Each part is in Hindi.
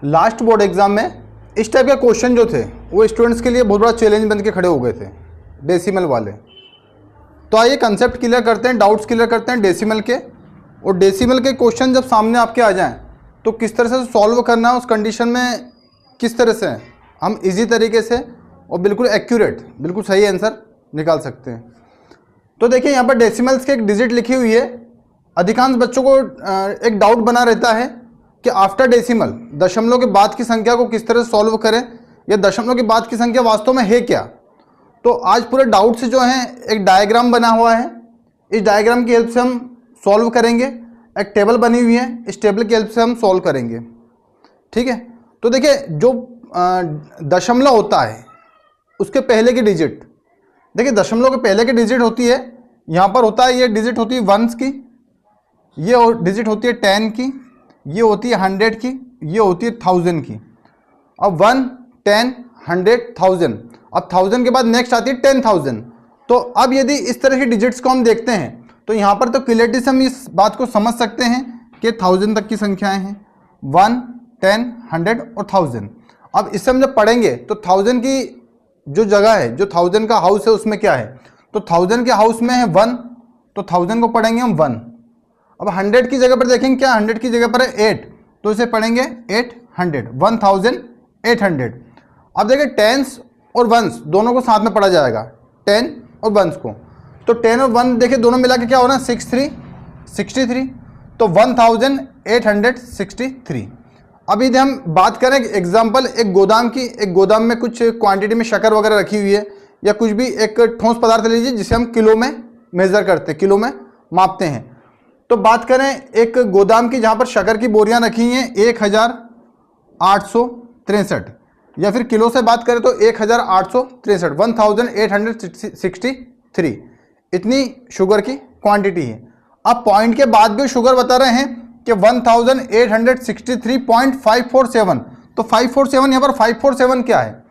लास्ट बोर्ड एग्जाम में इस टाइप के क्वेश्चन जो थे वो स्टूडेंट्स के लिए बहुत बड़ा चैलेंज बन के खड़े हो गए थे, डेसिमल वाले। तो आइए कंसेप्ट क्लियर करते हैं, डाउट्स क्लियर करते हैं डेसिमल के। और डेसिमल के क्वेश्चन जब सामने आपके आ जाएं तो किस तरह से सॉल्व करना है, उस कंडीशन में किस तरह से हम इजी तरीके से और बिल्कुल एक्यूरेट, बिल्कुल सही आंसर निकाल सकते हैं। तो देखिए यहाँ पर डेसिमल्स की एक डिजिट लिखी हुई है। अधिकांश बच्चों को एक डाउट बना रहता है कि आफ्टर डेसिमल दशमलव के बाद की संख्या को किस तरह से सॉल्व करें, या दशमलव के बाद की संख्या वास्तव में है क्या। तो आज पूरे डाउट से जो है एक डायग्राम बना हुआ है, इस डायग्राम की हेल्प से हम सॉल्व करेंगे। एक टेबल बनी हुई है, इस टेबल की हेल्प से हम सॉल्व करेंगे, ठीक है। तो देखिए जो दशमलव होता है उसके पहले की डिजिट, देखिए दशमलव के पहले की डिजिट होती है, यहाँ पर होता है ये डिजिट होती है वंस की, ये डिजिट होती है 10 की, ये होती है 100 की, ये होती है 1000 की। अब 1, 10, 100, 1000, अब 1000 के बाद नेक्स्ट आती है 10,000। तो अब यदि इस तरह की डिजिट्स को हम देखते हैं तो यहाँ पर तो क्लियरली से हम इस बात को समझ सकते हैं कि 1000 तक की संख्याएं हैं, 1, 10, 100 और 1000। अब इससे हम जब पढ़ेंगे तो 1000 की जो जगह है, जो 1000 का हाउस है उसमें क्या है, तो 1000 के हाउस में है 1, तो 1000 को पढ़ेंगे हम 1। अब 100 की जगह पर देखेंगे क्या, 100 की जगह पर है 8, तो इसे पढ़ेंगे 800, 1800। अब देखिए टेंस और वंस दोनों को साथ में पढ़ा जाएगा, 10 और वंस को। तो 10 और 1 देखिए दोनों मिला के क्या होना, 63, तो 1863। अब यदि हम बात करें एग्जाम्पल एक गोदाम की, एक गोदाम में कुछ क्वांटिटी में शक्कर वगैरह रखी हुई है, या कुछ भी एक ठोस पदार्थ लीजिए जिसे हम किलो में मेजर करते हैं, किलो में मापते हैं। तो बात करें एक गोदाम की जहाँ पर शक्कर की बोरियां रखी हैं 1863, या फिर किलो से बात करें तो 1863, 1863 इतनी शुगर की क्वांटिटी है। अब पॉइंट के बाद भी शुगर बता रहे हैं कि 1863.547, तो 547 यहाँ पर 547 क्या है,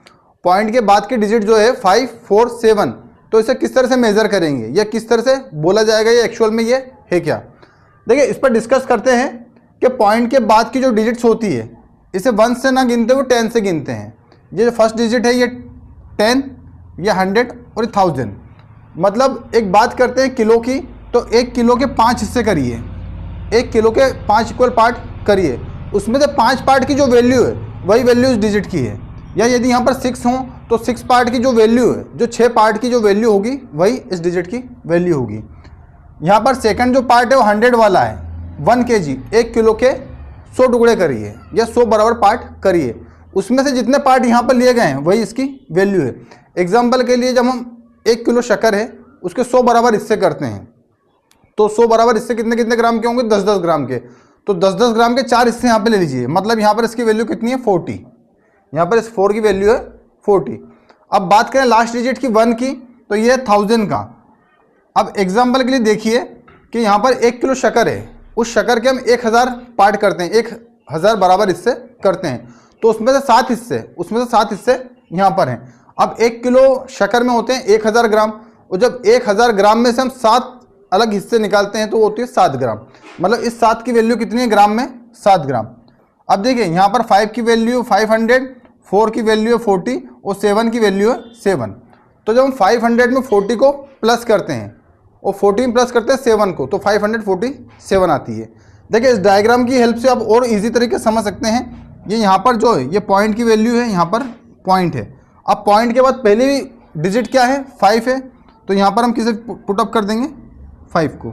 पॉइंट के बाद की डिजिट जो है 547। तो इसे किस तरह से मेजर करेंगे, या किस तरह से बोला जाएगा, ये एक्चुअल में ये है क्या। देखिए इस पर डिस्कस करते हैं कि पॉइंट के बाद की जो डिजिट्स होती है इसे 1 से ना गिनते हुए 10 से गिनते हैं। ये जो फर्स्ट डिजिट है ये 10, ये 100 और 1000। मतलब एक बात करते हैं किलो की, तो 1 किलो के 5 हिस्से करिए, 1 किलो के 5 इक्वल पार्ट करिए, उसमें से 5 पार्ट की जो वैल्यू है वही वैल्यू इस डिजिट की है। या यदि यहाँ पर 6 हों तो 6 पार्ट की जो वैल्यू है, जो 6 पार्ट की जो वैल्यू होगी वही इस डिजिट की वैल्यू होगी। यहाँ पर सेकंड जो पार्ट है वो 100 वाला है, 1 kg, 1 किलो के 100 टुकड़े करिए या 100 बराबर पार्ट करिए, उसमें से जितने पार्ट यहाँ पर लिए गए हैं वही इसकी वैल्यू है। एग्जाम्पल के लिए जब हम 1 किलो शक्कर है उसके 100 बराबर हिस्से करते हैं, तो 100 बराबर हिस्से कितने कितने ग्राम के होंगे, 10-10 ग्राम के। तो 10-10 ग्राम के 4 हिस्से यहाँ पे ले लीजिए, मतलब यहाँ पर इसकी वैल्यू कितनी है, 40। यहाँ पर इस 4 की वैल्यू है 40। अब बात करें लास्ट डिजिट की 1 की, तो ये है 1000 का। अब एग्जाम्पल के लिए देखिए कि यहाँ पर 1 किलो शक्कर है, उस शक्कर के हम 1000 पार्ट करते हैं, 1000 बराबर हिस्से करते हैं, तो उसमें से 7 हिस्से यहाँ पर हैं। अब 1 किलो शक्कर में होते हैं 1000 ग्राम, और जब 1000 ग्राम में से हम 7 अलग हिस्से निकालते हैं तो वो होती है 7 ग्राम। मतलब इस 7 की वैल्यू कितनी है ग्राम में, 7 ग्राम। अब देखिए यहाँ पर 5 की वैल्यू 500, 4 की वैल्यू है 40 और 7 की वैल्यू है 7। तो जब हम 500 में 40 को प्लस करते हैं और 14 प्लस करते हैं 7 को, तो 547 आती है। देखिए इस डायग्राम की हेल्प से आप और इजी तरीके से समझ सकते हैं। ये यहाँ पर जो है ये पॉइंट की वैल्यू है, यहाँ पर पॉइंट है। अब पॉइंट के बाद पहली डिजिट क्या है, 5 है, तो यहाँ पर हम किसे पुट अप कर देंगे, 5 को।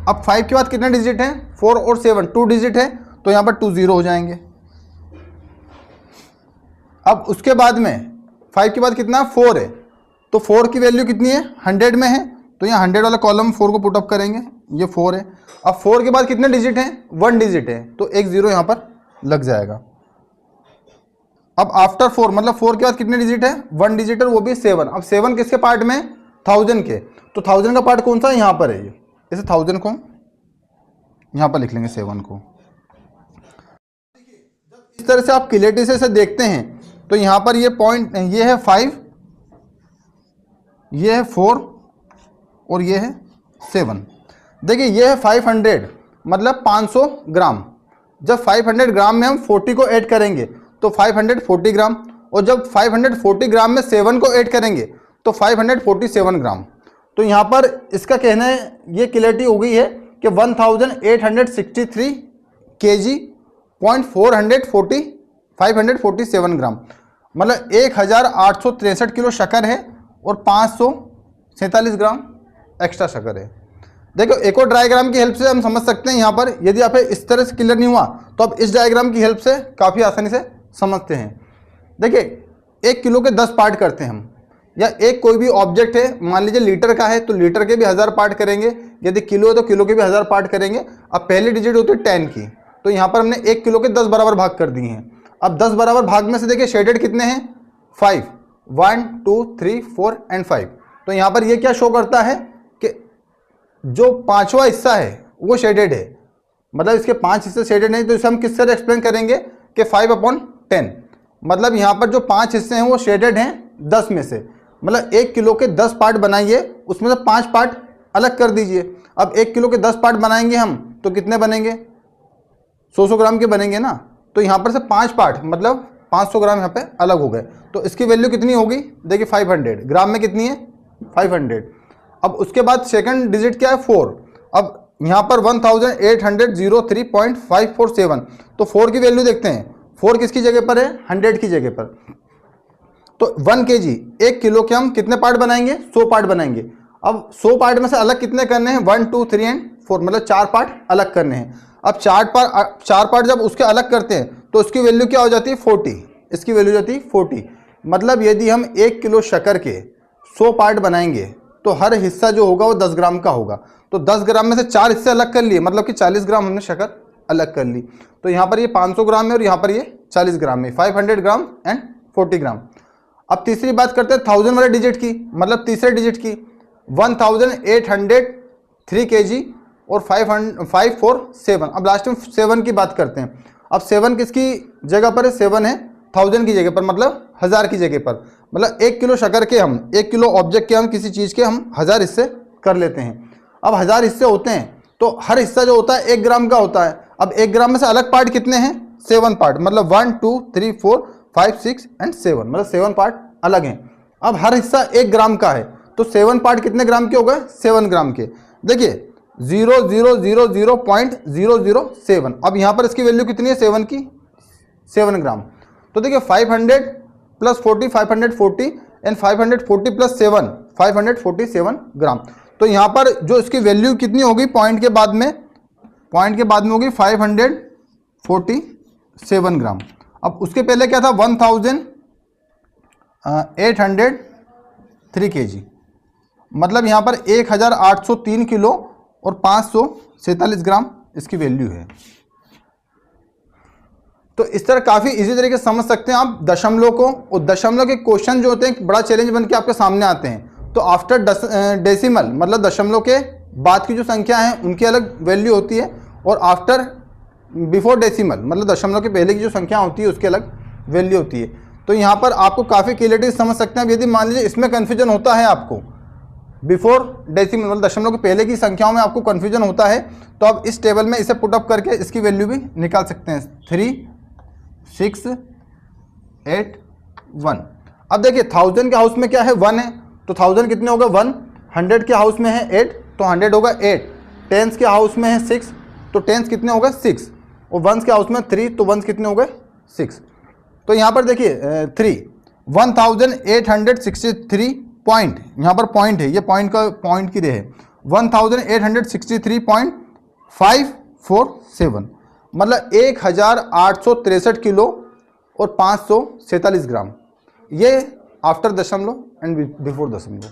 अब 5 के बाद कितने डिजिट हैं, 4 और 7, 2 डिजिट है, तो यहाँ पर 2 0 हो जाएंगे। अब उसके बाद में 5 के बाद कितना, 4 है, तो 4 की वैल्यू कितनी है, 100 में है, तो यहाँ 100 वाला कॉलम 4 को पुटअप करेंगे, ये 4 है। अब 4 के बाद कितने डिजिट हैं, 1 डिजिट है, तो 1 0 यहाँ पर लग जाएगा। अब आफ्टर 4 मतलब 4 के बाद कितने डिजिट है, 1 डिजिट है, वो भी 7। अब 7 किसके पार्ट में, 1000 के, तो 1000 का पार्ट कौन सा है, यहाँ पर है। ये इसे 1000 को यहाँ पर लिख लेंगे, 7 को। इस तरह से आप क्लियरिटी से इसे देखते हैं तो यहाँ पर ये पॉइंट, ये है 5, ये है 4 और ये है 7। देखिए ये है 500 मतलब 500 ग्राम। जब 500 ग्राम में हम 40 को ऐड करेंगे तो 540 ग्राम, और जब 540 ग्राम में 7 को ऐड करेंगे तो 547 ग्राम। तो यहाँ पर इसका कहना है, ये क्लियरिटी हो गई है कि 1863 kg 547 ग्राम, मतलब 1863 किलो शक्कर है और 547 ग्राम एक्स्ट्रा शक्कर है। देखो एक और डायग्राम की हेल्प से हम समझ सकते हैं यहाँ पर, यदि आप इस तरह से क्लियर नहीं हुआ तो आप इस डायग्राम की हेल्प से काफ़ी आसानी से समझते हैं। देखिए 1 किलो के 10 पार्ट करते हैं हम, या एक कोई भी ऑब्जेक्ट है, मान लीजिए लीटर का है तो लीटर के भी 1000 पार्ट करेंगे, यदि किलो है तो किलो के भी 1000 पार्ट करेंगे। अब पहली डिजिट होती है 10 की, तो यहाँ पर हमने 1 किलो के 10 बराबर भाग कर दिए हैं। अब 10 बराबर भाग में से देखिए शेडेड कितने हैं, 5, 1 2 3 4 एंड 5। तो यहाँ पर ये क्या शो करता है कि जो पांचवा हिस्सा है वो शेडेड है, मतलब इसके 5 हिस्से शेडेड नहीं। तो इसे हम किस तरह एक्सप्लेन करेंगे कि 5/10, मतलब यहाँ पर जो 5 हिस्से हैं वो शेडेड हैं 10 में से, मतलब 1 किलो के 10 पार्ट बनाइए, उसमें से 5 पार्ट अलग कर दीजिए। अब 1 किलो के 10 पार्ट बनाएंगे हम तो कितने बनेंगे, 100 ग्राम के बनेंगे ना। तो यहाँ पर से 5 पार्ट मतलब 500 ग्राम यहाँ पे अलग हो गए। तो इसकी वैल्यू कितनी होगी, देखिए 500 ग्राम में कितनी है, 500। अब उसके बाद सेकंड डिजिट क्या है, 4। अब यहाँ पर 1803.547, तो 4 की वैल्यू देखते हैं, 4 किसकी जगह पर है, 100 की जगह पर। तो 1 kg 1 किलो के हम कितने पार्ट बनाएंगे, 100 पार्ट बनाएंगे। अब 100 पार्ट में से अलग कितने करने हैं, 1 2 3 एंड 4, मतलब 4 पार्ट अलग करने हैं। अब 4 पार्ट जब उसके अलग करते हैं तो उसकी वैल्यू क्या हो जाती है, 40। इसकी वैल्यू जाती है 40। मतलब यदि हम 1 किलो शक्कर के 100 पार्ट बनाएंगे तो हर हिस्सा जो होगा वो 10 ग्राम का होगा। तो 10 ग्राम में से 4 हिस्से अलग कर लिए, मतलब कि 40 ग्राम हमने शक्कर अलग कर ली। तो यहाँ पर ये 500 ग्राम है और यहाँ पर ये 40 ग्राम है, 500 ग्राम एंड 40 ग्राम। अब तीसरी बात करते हैं 1000 वाले डिजिट की, मतलब तीसरे डिजिट की, 1803 kg और 547। अब लास्ट में 7 की बात करते हैं। अब 7 किसकी जगह पर है, 7 है 1000 की जगह पर, मतलब 1000 की जगह पर। मतलब 1 किलो शक्कर के हम 1 किलो ऑब्जेक्ट के हम किसी चीज़ के हम 1000 हिस्से कर लेते हैं। अब 1000 हिस्से होते हैं तो हर हिस्सा जो होता है 1 ग्राम का होता है। अब 1 ग्राम में से अलग पार्ट कितने हैं, 7 पार्ट, मतलब 1 2 3 4 5 6 एंड 7, मतलब 7 पार्ट अलग हैं। अब हर हिस्सा 1 ग्राम का है तो 7 पार्ट कितने ग्राम के हो गए, 7 ग्राम के। देखिए 0.007। अब यहाँ पर इसकी वैल्यू कितनी है, 7 की, 7 ग्राम। तो देखिए 500 + 40 540 एंड 540 + 7 547 ग्राम। तो यहाँ पर जो इसकी वैल्यू कितनी होगी पॉइंट के बाद में होगी 547 ग्राम। अब उसके पहले क्या था, 1803 kg, मतलब यहाँ पर 1803 किलो और 547 ग्राम इसकी वैल्यू है। तो इस तरह काफ़ी इजी तरीके से समझ सकते हैं आप दशमलव को। और दशमलव के क्वेश्चन जो होते हैं बड़ा चैलेंज बन के आपके सामने आते हैं। तो आफ्टर डेसिमल, मतलब दशमलव के बाद की जो संख्या है उनकी अलग वैल्यू होती है, और आफ्टर बिफोर डेसिमल, मतलब दशमलव के पहले की जो संख्या होती है उसकी अलग वैल्यू होती है। तो यहाँ पर आपको काफ़ी क्लियरिटी समझ सकते हैं। अब यदि मान लीजिए इसमें कन्फ्यूजन होता है आपको, बिफोर डेसिमल मतलब दशमलव के पहले की संख्याओं में आपको कन्फ्यूजन होता है, तो आप इस टेबल में इसे पुटअप करके इसकी वैल्यू भी निकाल सकते हैं, 3 6 8 1। अब देखिए 1000 के हाउस में क्या है, 1 है, तो 1000 कितने होगा 1। 100 के हाउस में है 8, तो 100 होगा 8। 10s के हाउस में है 6, तो 10s कितने होगा 6, और 1s के हाउस में 3, तो 1s कितने हो गए 6। तो यहाँ पर देखिए 3 1863 पॉइंट, यहाँ पर पॉइंट है, ये पॉइंट की रे है, 1863.547, मतलब 1863 किलो और 547 ग्राम। ये आफ्टर दशमलव एंड बिफोर दशमलव।